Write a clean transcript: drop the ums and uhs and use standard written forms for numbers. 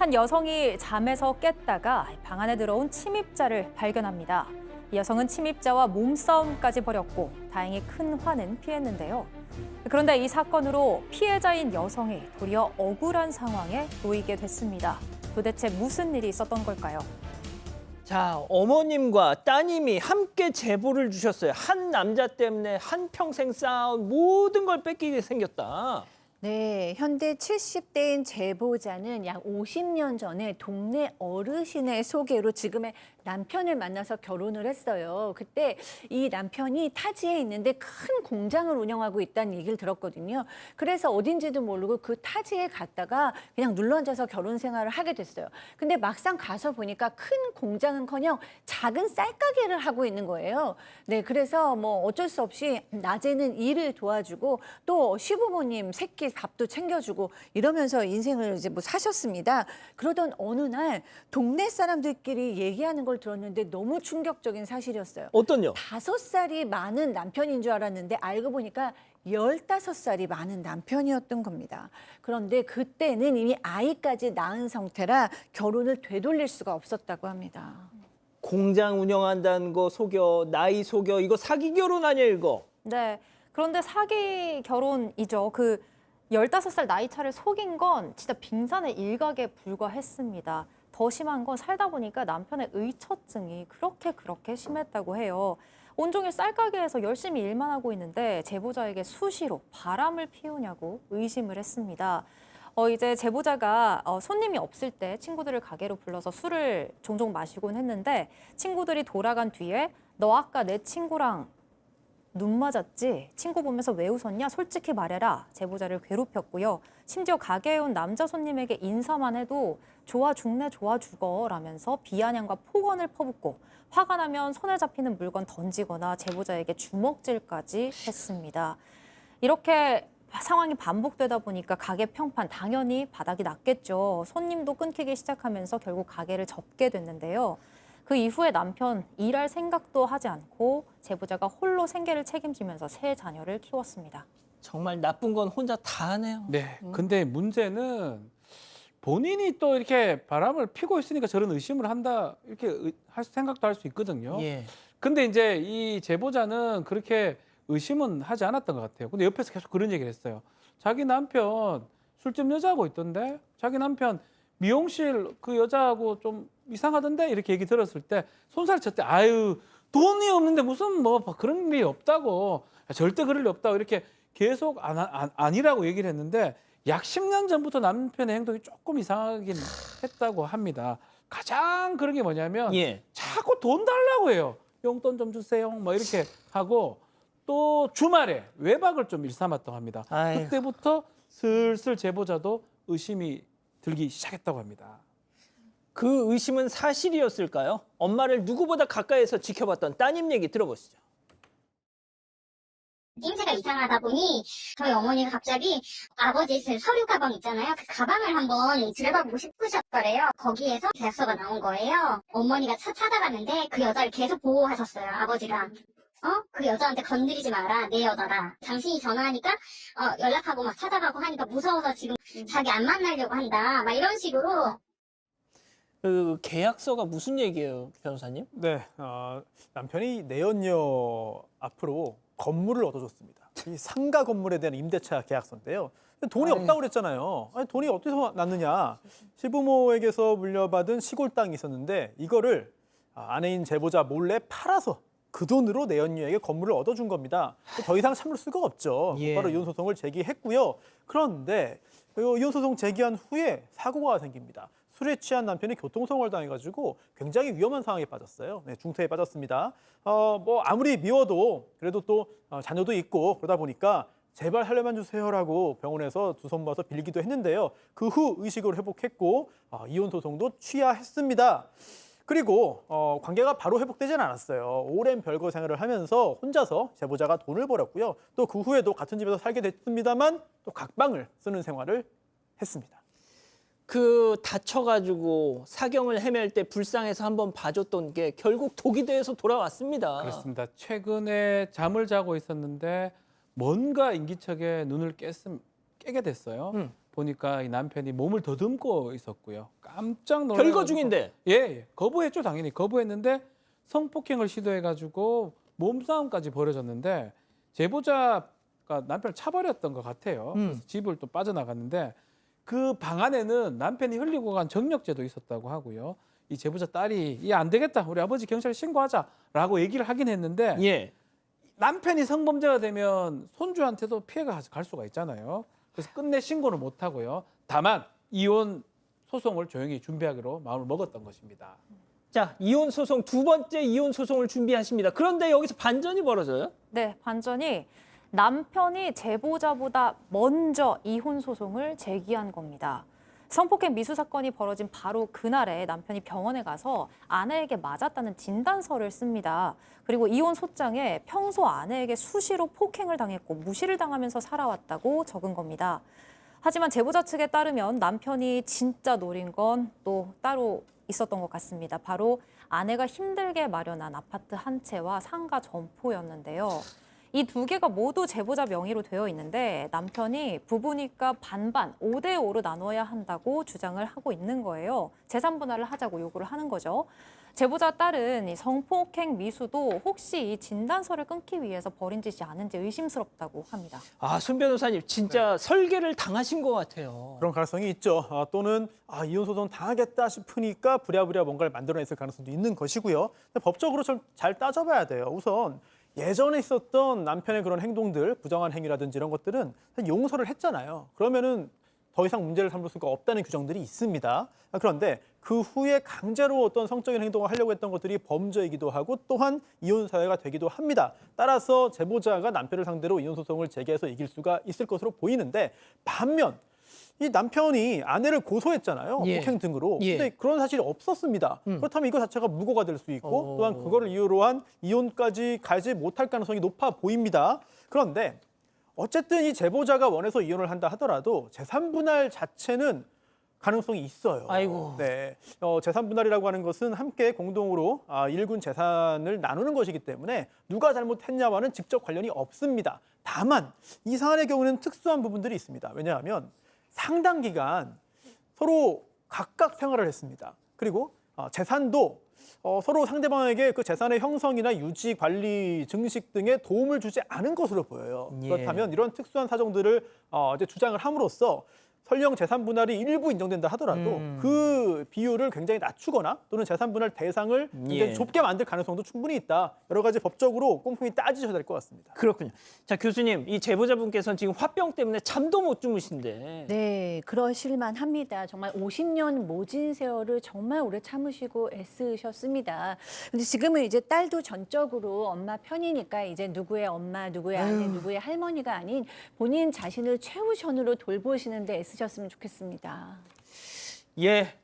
한 여성이 잠에서 깼다가 방 안에 들어온 침입자를 발견합니다. 이 여성은 침입자와 몸싸움까지 벌였고 다행히 큰 화는 피했는데요. 그런데 이 사건으로 피해자인 여성이 도리어 억울한 상황에 놓이게 됐습니다. 도대체 무슨 일이 있었던 걸까요? 자, 어머님과 따님이 함께 제보를 주셨어요. 한 남자 때문에 한평생 쌓아온 모든 걸 뺏기게 생겼다. 네, 현재 70대인 제보자는 약 50년 전에 동네 어르신의 소개로 지금의 남편을 만나서 결혼을 했어요. 그때 이 남편이 타지에 있는데 큰 공장을 운영하고 있다는 얘기를 들었거든요. 그래서 어딘지도 모르고 그 타지에 갔다가 그냥 눌러앉아서 결혼 생활을 하게 됐어요. 근데 막상 가서 보니까 큰 공장은커녕 작은 쌀가게를 하고 있는 거예요. 네, 그래서 뭐 어쩔 수 없이 낮에는 일을 도와주고 또 시부모님 새끼 밥도 챙겨주고 이러면서 인생을 이제 뭐 사셨습니다. 그러던 어느 날 동네 사람들끼리 얘기하는 걸 들었는데 너무 충격적인 사실이었어요. 어떤요? 5살이 많은 남편인 줄 알았는데 알고 보니까 15살이 많은 남편이었던 겁니다. 그런데 그때는 이미 아이까지 낳은 상태라 결혼을 되돌릴 수가 없었다고 합니다. 공장 운영한다는 거 속여, 나이 속여, 이거 사기 결혼 아니야 이거? 네. 그런데 사기 결혼이죠. 15살 나이 차를 속인 건 진짜 빙산의 일각에 불과했습니다. 더 심한 건 살다 보니까 남편의 의처증이 그렇게 심했다고 해요. 온종일 쌀가게에서 열심히 일만 하고 있는데 제보자에게 수시로 바람을 피우냐고 의심을 했습니다. 이제 제보자가 손님이 없을 때 친구들을 가게로 불러서 술을 종종 마시곤 했는데 친구들이 돌아간 뒤에 너 아까 내 친구랑 눈 맞았지? 친구 보면서 왜 웃었냐? 솔직히 말해라. 제보자를 괴롭혔고요. 심지어 가게에 온 남자 손님에게 인사만 해도 좋아 죽네 좋아 죽어 라면서 비아냥과 폭언을 퍼붓고 화가 나면 손에 잡히는 물건 던지거나 제보자에게 주먹질까지 했습니다. 이렇게 상황이 반복되다 보니까 가게 평판 당연히 바닥이 났겠죠. 손님도 끊기기 시작하면서 결국 가게를 접게 됐는데요. 그 이후에 남편 일할 생각도 하지 않고 제보자가 홀로 생계를 책임지면서 세 자녀를 키웠습니다. 정말 나쁜 건 혼자 다 하네요. 네. 근데 문제는 본인이 또 이렇게 바람을 피고 있으니까 저런 의심을 한다 이렇게 할 생각도 할 수 있거든요. 예. 근데 이제 이 제보자는 그렇게 의심은 하지 않았던 것 같아요. 근데 옆에서 계속 그런 얘기를 했어요. 자기 남편 술집 여자하고 있던데 자기 남편 미용실 그 여자하고 좀 이상하던데 이렇게 얘기 들었을 때 손살 쳤대. 아유 돈이 없는데 무슨 뭐 그런 일이 없다고 절대 그럴 일 없다고 이렇게 계속 아니라고 얘기를 했는데 약 10년 전부터 남편의 행동이 조금 이상하긴 했다고 합니다. 가장 그런 게 뭐냐면 예. 자꾸 돈 달라고 해요. 용돈 좀 주세요. 뭐 이렇게 하고 또 주말에 외박을 좀 일삼았다고 합니다. 아이고. 그때부터 슬슬 제보자도 의심이 들기 시작했다고 합니다. 그 의심은 사실이었을까요? 엄마를 누구보다 가까이서 지켜봤던 따님 얘기 들어보시죠. 낌새가 이상하다 보니 저희 어머니가 갑자기 아버지 서류 가방 있잖아요. 그 가방을 한번 들여다보고 싶으셨더래요. 거기에서 계약서가 나온 거예요. 어머니가 차 타다갔는데 그 여자를 계속 보호하셨어요. 아버지가. 그 여자한테 건드리지 마라. 내 여자다. 당신이 전화하니까 연락하고 막 찾아가고 하니까 무서워서 지금 자기 안 만나려고 한다. 막 이런 식으로. 그 계약서가 무슨 얘기예요, 변호사님? 네, 남편이 내연녀 앞으로 건물을 얻어줬습니다. 이 상가 건물에 대한 임대차 계약서인데요. 돈이 없다고 그랬잖아요. 아니, 돈이 어디서 났느냐. 시부모에게서 물려받은 시골 땅이 있었는데 이거를 아내인 제보자 몰래 팔아서 그 돈으로 내연녀에게 건물을 얻어준 겁니다. 더 이상 참을 수가 없죠. 예. 곧바로 이혼 소송을 제기했고요. 그런데 이혼 소송 제기한 후에 사고가 생깁니다. 술에 취한 남편이 교통사고를 당해가지고 굉장히 위험한 상황에 빠졌어요. 네, 중태에 빠졌습니다. 뭐 아무리 미워도 그래도 또 자녀도 있고 그러다 보니까 제발 살려만 주세요라고 병원에서 두 손 모아서 빌기도 했는데요. 그 후 의식을 회복했고 이혼 소송도 취하했습니다. 그리고 관계가 바로 회복되지는 않았어요. 오랜 별거 생활을 하면서 혼자서 제보자가 돈을 벌었고요. 또 그 후에도 같은 집에서 살게 됐습니다만 또 각방을 쓰는 생활을 했습니다. 그 다쳐가지고 사경을 헤맬 때 불쌍해서 한번 봐줬던 게 결국 독이 돼서 돌아왔습니다. 그렇습니다. 최근에 잠을 자고 있었는데 뭔가 인기척에 눈을 깨게 됐어요. 보니까 이 남편이 몸을 더듬고 있었고요. 깜짝 놀라. 별거 중인데. 예, 거부했죠. 당연히 거부했는데 성폭행을 시도해가지고 몸싸움까지 벌어졌는데 제보자가 남편을 차버렸던 것 같아요. 그래서 집을 또 빠져나갔는데 그 방 안에는 남편이 흘리고 간 정력제도 있었다고 하고요. 이 제보자 딸이 이 안 되겠다, 우리 아버지 경찰에 신고하자라고 얘기를 하긴 했는데 예. 남편이 성범죄가 되면 손주한테도 피해가 갈 수가 있잖아요. 그래서 끝내 신고를 못 하고요. 다만 이혼 소송을 조용히 준비하기로 마음을 먹었던 것입니다. 자, 이혼 소송 두 번째 이혼 소송을 준비하십니다. 그런데 여기서 반전이 벌어져요? 네, 반전이 남편이 제보자보다 먼저 이혼 소송을 제기한 겁니다. 성폭행 미수 사건이 벌어진 바로 그날에 남편이 병원에 가서 아내에게 맞았다는 진단서를 씁니다. 그리고 이혼 소장에 평소 아내에게 수시로 폭행을 당했고 무시를 당하면서 살아왔다고 적은 겁니다. 하지만 제보자 측에 따르면 남편이 진짜 노린 건 또 따로 있었던 것 같습니다. 바로 아내가 힘들게 마련한 아파트 한 채와 상가 점포였는데요. 이 두 개가 모두 제보자 명의로 되어 있는데 남편이 부부니까 반반 5대5로 나눠야 한다고 주장을 하고 있는 거예요. 재산 분할을 하자고 요구를 하는 거죠. 제보자 딸은 이 성폭행 미수도 혹시 이 진단서를 끊기 위해서 벌인 짓이 아닌지 의심스럽다고 합니다. 아, 손 변호사님 진짜 설계를 당하신 것 같아요. 그런 가능성이 있죠. 또는 이혼 소송 당하겠다 싶으니까 부랴부랴 뭔가를 만들어냈을 가능성도 있는 것이고요. 근데 법적으로 좀 잘 따져봐야 돼요. 우선 예전에 있었던 남편의 그런 행동들, 부정한 행위라든지 이런 것들은 용서를 했잖아요. 그러면은 더 이상 문제를 삼을 수가 없다는 규정들이 있습니다. 그런데 그 후에 강제로 어떤 성적인 행동을 하려고 했던 것들이 범죄이기도 하고 또한 이혼 사유가 되기도 합니다. 따라서 제보자가 남편을 상대로 이혼 소송을 제기해서 이길 수가 있을 것으로 보이는데 반면 이 남편이 아내를 고소했잖아요. 예. 폭행 등으로. 예. 근데 그런 사실이 없었습니다. 그렇다면 이거 자체가 무고가 될 수 있고 또한 그거를 이유로 한 이혼까지 가지 못할 가능성이 높아 보입니다. 그런데 어쨌든 이 제보자가 원해서 이혼을 한다 하더라도 재산 분할 자체는 가능성이 있어요. 아이고. 네, 재산 분할이라고 하는 것은 함께 공동으로 일군 재산을 나누는 것이기 때문에 누가 잘못했냐와는 직접 관련이 없습니다. 다만 이 사안의 경우는 특수한 부분들이 있습니다. 왜냐하면 상당 기간 서로 각각 생활을 했습니다. 그리고 재산도 서로 상대방에게 그 재산의 형성이나 유지, 관리, 증식 등에 도움을 주지 않은 것으로 보여요. 예. 그렇다면 이런 특수한 사정들을 이제 주장을 함으로써 설령 재산 분할이 일부 인정된다 하더라도 그 비율을 굉장히 낮추거나 또는 재산 분할 대상을 굉장히 예. 좁게 만들 가능성도 충분히 있다. 여러 가지 법적으로 꼼꼼히 따지셔야 될 것 같습니다. 그렇군요. 자, 교수님, 이 제보자분께서는 지금 화병 때문에 잠도 못 주무신데. 네, 그러실만 합니다. 정말 50년 모진 세월을 정말 오래 참으시고 애쓰셨습니다. 근데 지금은 이제 딸도 전적으로 엄마 편이니까 이제 누구의 엄마, 누구의 아내, 누구의 할머니가 아닌 본인 자신을 최우선으로 돌보시는데 애쓰셨으면 좋겠습니다. 예,